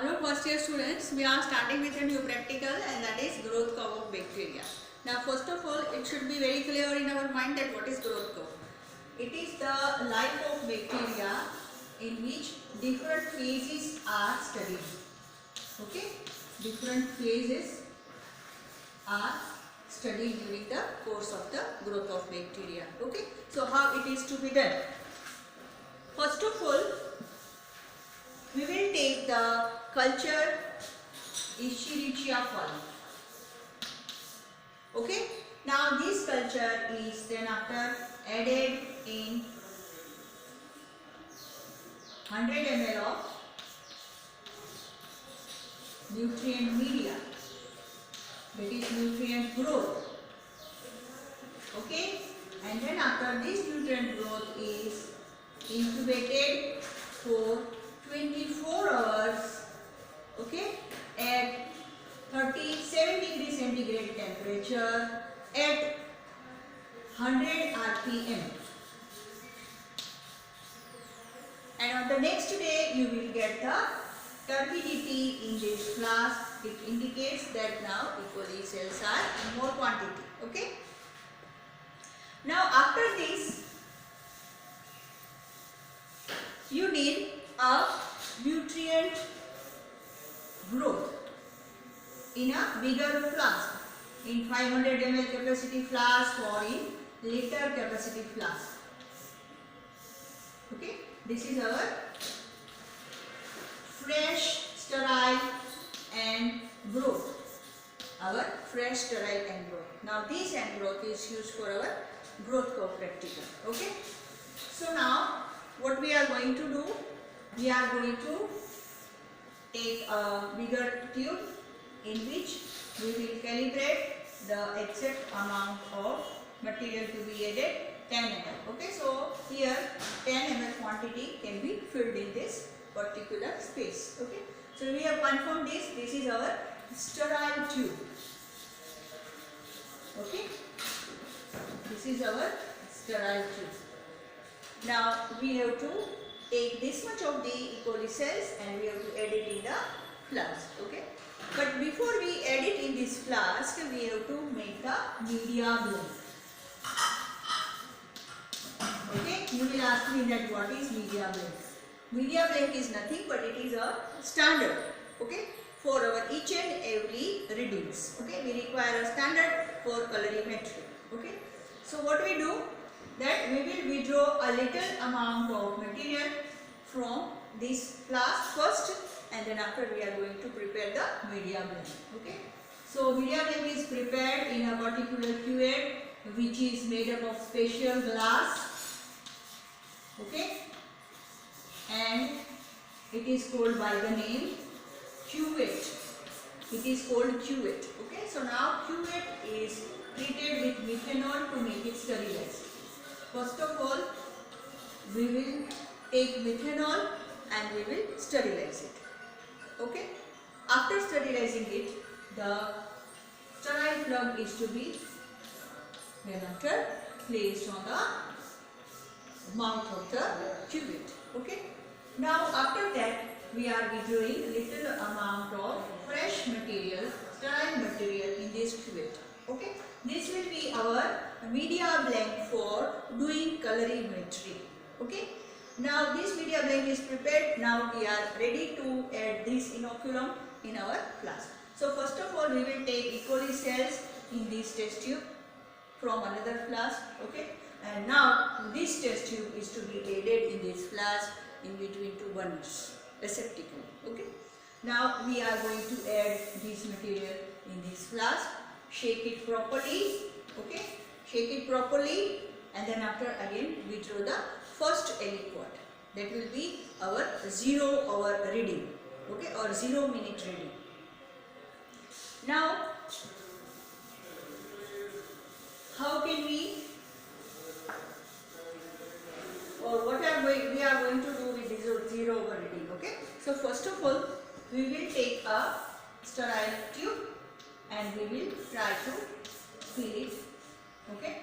Hello first year students, we are starting with a new practical and that is growth curve of bacteria. Now first of all it should be very clear in our mind that what is growth curve. It is the life of bacteria in which different phases are studied. Okay, different phases are studied during the course of the growth of bacteria. Okay, so how it is to be done? First of all, we will take the culture Escherichia coli. Okay. Now this culture is then after added in 100 ml of nutrient media, that is nutrient growth. Okay. And then after this nutrient growth is incubated for 24 hours, okay, at 37 degree centigrade temperature at 100 rpm. And on the next day you will get the turbidity in this flask. It indicates that now E. coli cells are in more quantity. Okay. Now after this you need a nutrient growth in a bigger flask, in 500 ml capacity flask or in liter capacity flask. Okay, this is our fresh, sterile and growth. Our fresh, sterile and growth. Now this and growth is used for our growth curve practical. Okay, so now what we are going to do? We are going to take a bigger tube in which we will calibrate the exact amount of material to be added, 10 ml. Okay, so here 10 ml quantity can be filled in this particular space. Okay, so we have confirmed this. This is our sterile tube. Okay, this is our sterile tube. Now we have to take this much of the E. coli cells and we have to add it in the flask. Okay, but before we add it in this flask, we have to make the media blend. Okay, you will ask me that what is media blend? Media blend is nothing but it is a standard. Okay, for our each and every readings. Okay, we require a standard for colorimetry. Okay, so what we do? That we will withdraw a little amount of material from this flask first and then after we are going to prepare the media blend. Okay, so media blend is prepared in a particular cuvette which is made up of special glass. Okay, and it is called by the name cuvette. It is called cuvette. Okay, so now cuvette is treated with methanol to make it sterilized. First of all, we will take methanol and we will sterilize it. Okay. After sterilizing it, the sterile plug is to be then after placed on the mouth of the cuvette. Okay. Now after that, we are withdrawing little amount of fresh material, sterile material in this cuvette. Okay. This will be our media blend for doing colorimetry. Okay. Now this media blend is prepared. Now we are ready to add this inoculum in our flask. So first of all we will take E. coli cells in this test tube from another flask. Okay. And now this test tube is to be added in this flask in between two burners receptacle. Okay. Now we are going to add this material in this flask. Shake it properly. Okay, shake it properly and then after again withdraw the first aliquot. That will be our 0 hour reading. Okay, or 0 minute reading. Now how can we or what we are going to do with this 0 hour reading? Okay, so first of all we will take a sterile tube and we will try to fill it, okay,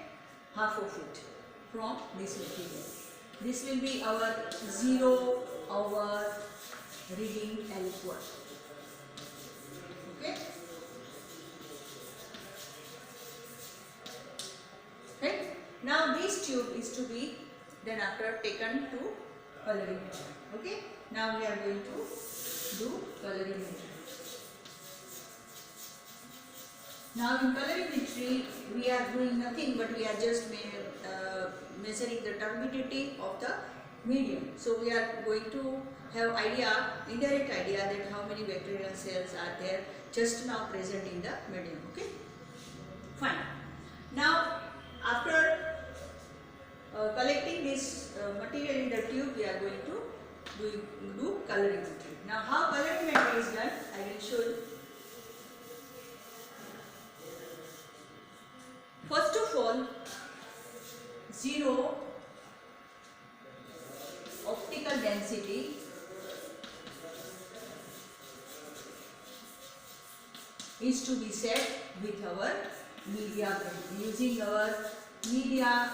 half of it from this material. This will be our 0 hour reading aliquot. tube is to be then after taken to colorimetry. Okay, now we are going to do colorimetry. Now in colorimetry we are doing nothing but we are just measuring the turbidity of the medium. So we are going to have indirect idea that how many bacterial cells are there just now present in the medium. Okay, fine. Now after collecting this material in the tube, we are going to do colorimetry. Now how colorimetry is done, I will show you. First of all, zero optical density is to be set with our media blend. Using our media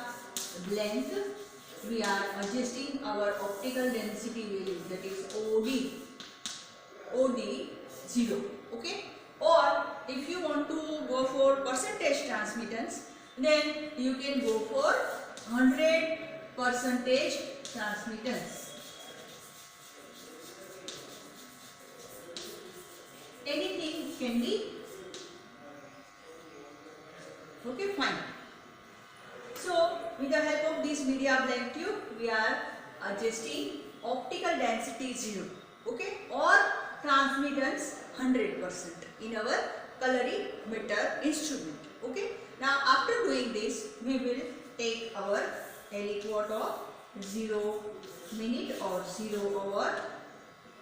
blend, we are adjusting our optical density value, that is OD 0. Okay, or if you want to go for percentage transmittance, then you can go for 100% transmittance. Anything can be. Okay, fine. So with the help of this media blend tube, we are adjusting optical density 0, okay, or transmittance 100% in our colorimeter instrument. Okay. Now after doing this, we will take our aliquot of 0 minute or 0 hour.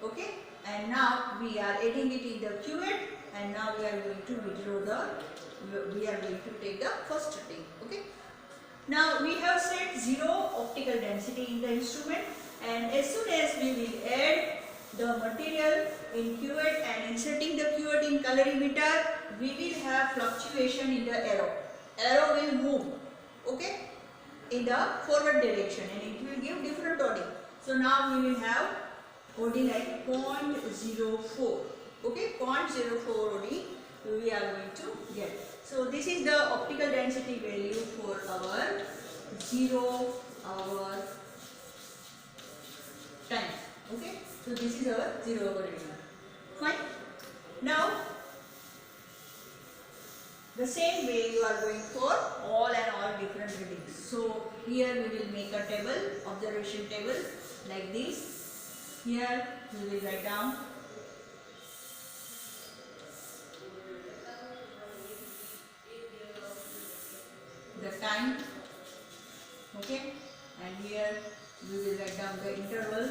Okay, and now we are adding it in the cuvette, and now we are going to withdraw we are going to take the first reading. Okay. Now we have set 0 optical density in the instrument, and as soon as we will add the material in cuvette and inserting the cuvette in colorimeter, we will have fluctuation in the arrow. Arrow will move, okay, in the forward direction, and it will give different OD. So now we will have OD like 0.04, okay, 0.04 OD we are going to get. So this is the optical density value for our 0 hour time. Okay, so this is our 0 hour reading. Fine. Now the same way you are going for all different readings. So here we will make a table, observation table like this. Here we will write down the time, okay, and here we will write down the interval.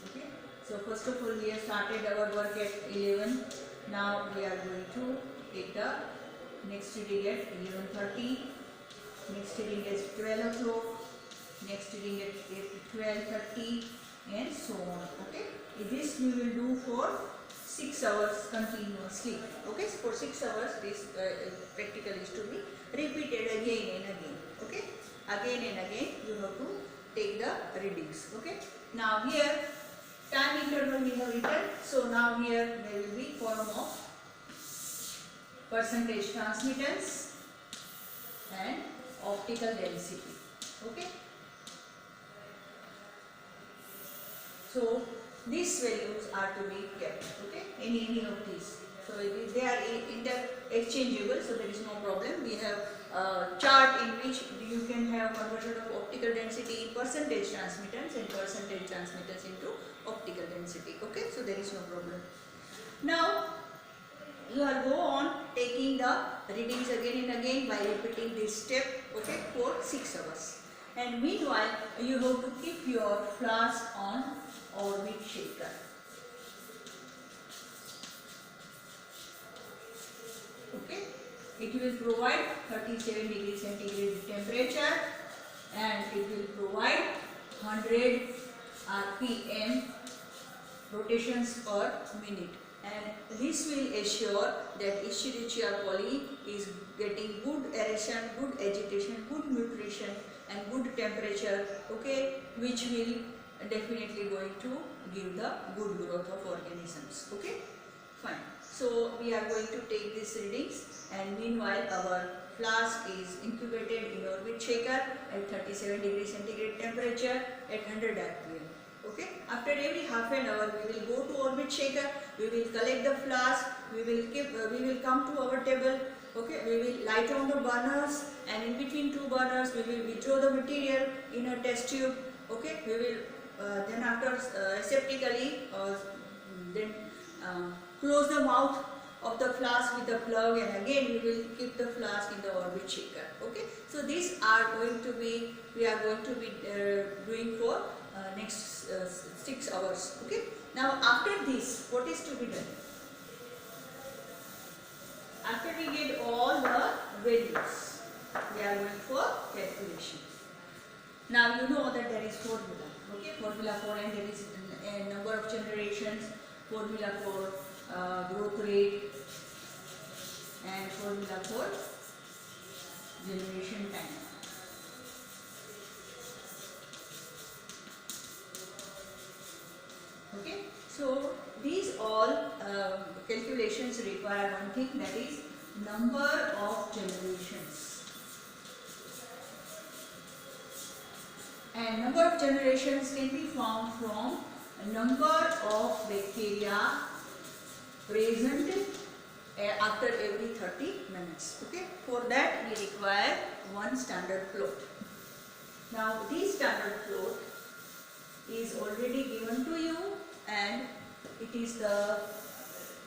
Okay, so first of all we have started our work at 11. Now we are going to take the next reading at 11:30, next reading at 12 o'clock, next reading at 12:30, and so on. Okay, this we will do for 6 hours continuously. Okay, so for 6 hours this practical is to be repeated again and again. Okay, again and again you have to take the readings. Okay, now here time interval we have written. So now here there will be form of percentage transmittance and optical density. Okay, so these values are to be kept. Okay, any of these. So they are interchangeable, so there is no problem. We have a chart in which you can have conversion of optical density in percentage transmittance and percentage transmittance into optical density. Okay, so there is no problem. Now you are go on taking the readings again and again by repeating this step. Okay, for 6 hours. And meanwhile you have to keep your flask on orbit shaker. Okay, it will provide 37 degrees centigrade temperature, and it will provide 100 rpm rotations per minute, and this will assure that Escherichia coli is getting good aeration, good agitation, good nutrition and good temperature. Okay, which will definitely going to give the good growth of organisms. Okay, fine. So we are going to take these readings, and meanwhile our flask is incubated in orbit shaker at 37 degrees centigrade temperature at 100 rpm. Okay. After every half an hour, we will go to orbit shaker. We will collect the flask. We will come to our table. Okay. We will light on the burners, and in between two burners, we will withdraw the material in a test tube. Okay. We will then after aseptically then close the mouth of the flask with the plug, and again we will keep the flask in the orbit shaker. Okay. So these are going to be, we are going to be doing for next 6 hours. Okay. Now after this, what is to be done? After we get all the values, we are going for calculation. Now you know that there is formula. Okay. Formula for n, there is a number of generations, formula for growth rate, and formula for generation time. Okay, so these all calculations require one thing, that is number of generations. And number of generations can be found from a number of bacteria present after every 30 minutes. Okay, for that we require one standard plot. Now this standard plot is already given to you, and it is the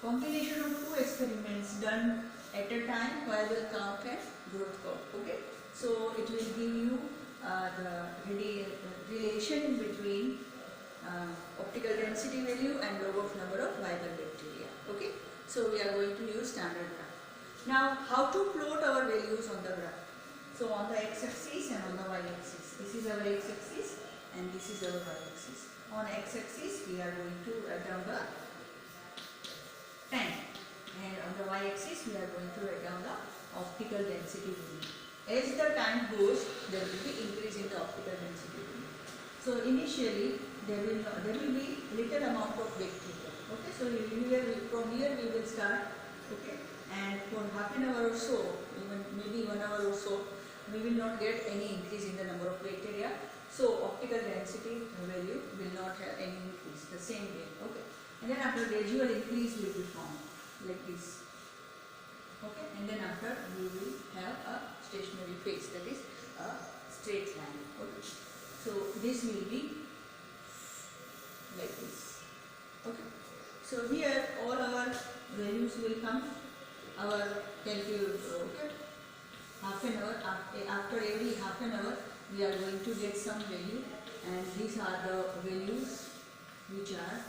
combination of two experiments done at a time, viable count and growth curve. Okay, so it will give you the relation between optical density value and log of number of viable bacteria. Okay, so we are going to use standard graph. Now how to plot our values on the graph? So on the x-axis and on the y-axis. This is our x-axis and this is our y-axis. On x-axis we are going to write down the time, and on the y-axis we are going to write down the optical density value. As the time goes, there will be increase in the optical density value. So initially there will be little amount of bacteria. Okay, so from here we will start. Okay, and for half an hour or so, even maybe 1 hour or so, we will not get any increase in the number of bacteria. So optical density value will not have any increase, the same way. Okay, and then after gradual increase will be found like this. Okay, and then after we will have a stationary phase, that is a straight line. Okay, so this will be like this. Okay, so here all our values will come. Our calculation. Okay, half an hour, after every half an hour we are going to get some value, and these are the values which are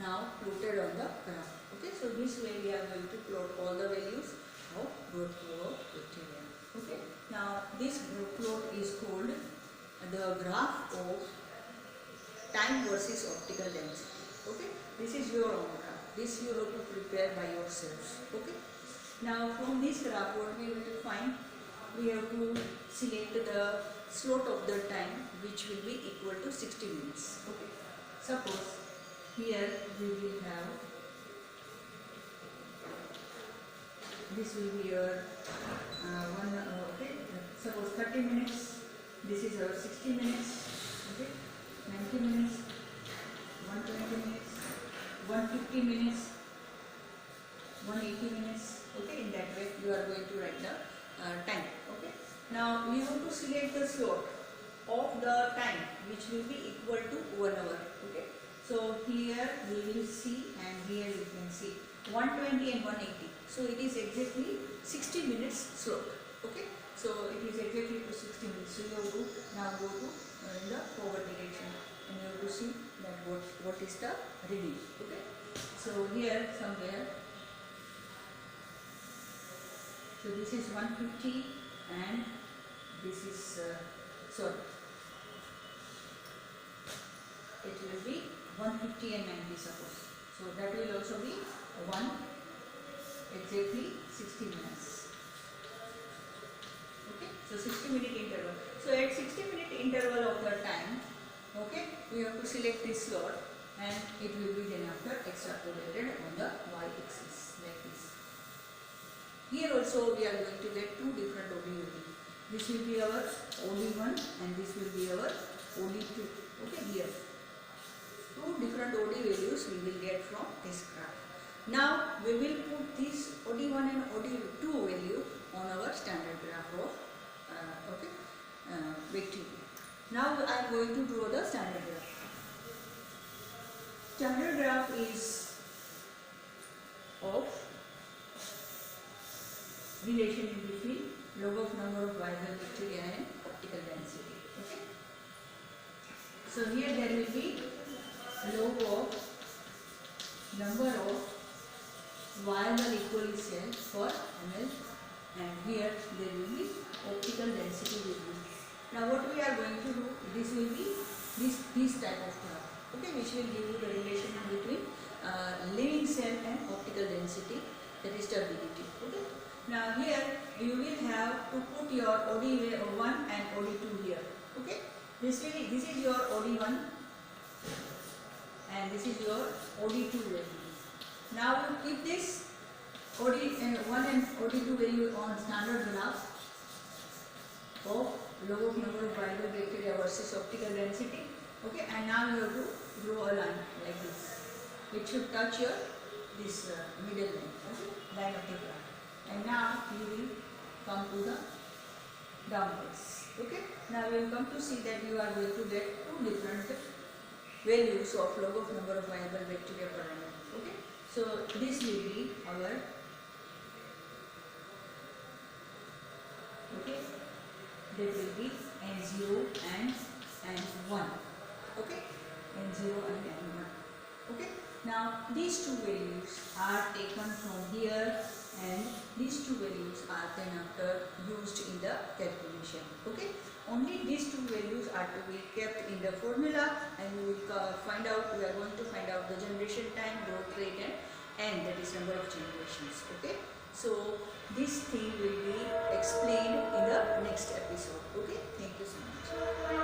now plotted on the graph. Okay, so this way we are going to plot all the values of growth curve of bacteria. Okay, now this plot is called the graph of time versus optical density. Okay, this is your own graph. This you have to prepare by yourselves. Okay, now from this graph what we will find? We have to select the slot of the time which will be equal to 60 minutes. Okay, suppose here we will have, this will be your suppose 30 minutes, this is our 60 minutes, okay, 90 minutes, 120 minutes, 150 minutes, 180 minutes. Okay, in that way you are going to write the time. Okay, now we have to select the slot of the time which will be equal to 1 hour. Okay, so here we will see, and here we can see 120 and 180. So it is exactly 60 minutes slot. Okay, so it is exactly to 60 minutes. So you have to now go to in the forward direction, and you have to see that what is the reading. Okay, so here somewhere. So this is 150 and this is sorry, it will be 150 and 90 suppose. So that will also be exactly 60 minutes. Okay, so 60-minute interval. So at 60-minute interval of the time, okay, we have to select this slot, and it will be then after extrapolated on the y-axis like this. Here also we are going to get two different OD value. This will be our OD1 and this will be our OD2. Okay, here. Two different OD values we will get from this graph. Now we will put this OD1 and OD2 value on our standard graph of vector. Now I am going to draw the standard graph. Standard graph is of relation between log of number of viable bacteria and optical density. Okay. So here there will be log of number of viable E. coli cells per ml, and here there will be optical density will be. Now what we are going to do, this will be this type of graph, okay, which will give you the relation between living cell and optical density, that is turbidity. Okay. Now here you will have to put your OD1 and OD2 here. Okay. This is your OD1 and this is your OD2 value. Now you keep this OD1 and OD2 value on standard graph of log of number of viable bacteria versus optical density. Okay, and now you have to draw a line like this. It should touch your this middle line, okay, line of the graph. And now you will come to the downwards. Okay, now you will come to see that you are going to get two different values of log of number of viable bacteria per annum. Okay, so this will be our that will be N0 and N1. Okay, N0 and N1. Okay, now these two values are taken from here and these two values are then after used in the calculation. Okay, only these two values are to be kept in the formula, and we will find out, we are going to find out the generation time, growth rate, and N, that is number of generations. Okay, so this thing will be explained in the next episode. Okay, thank you so much.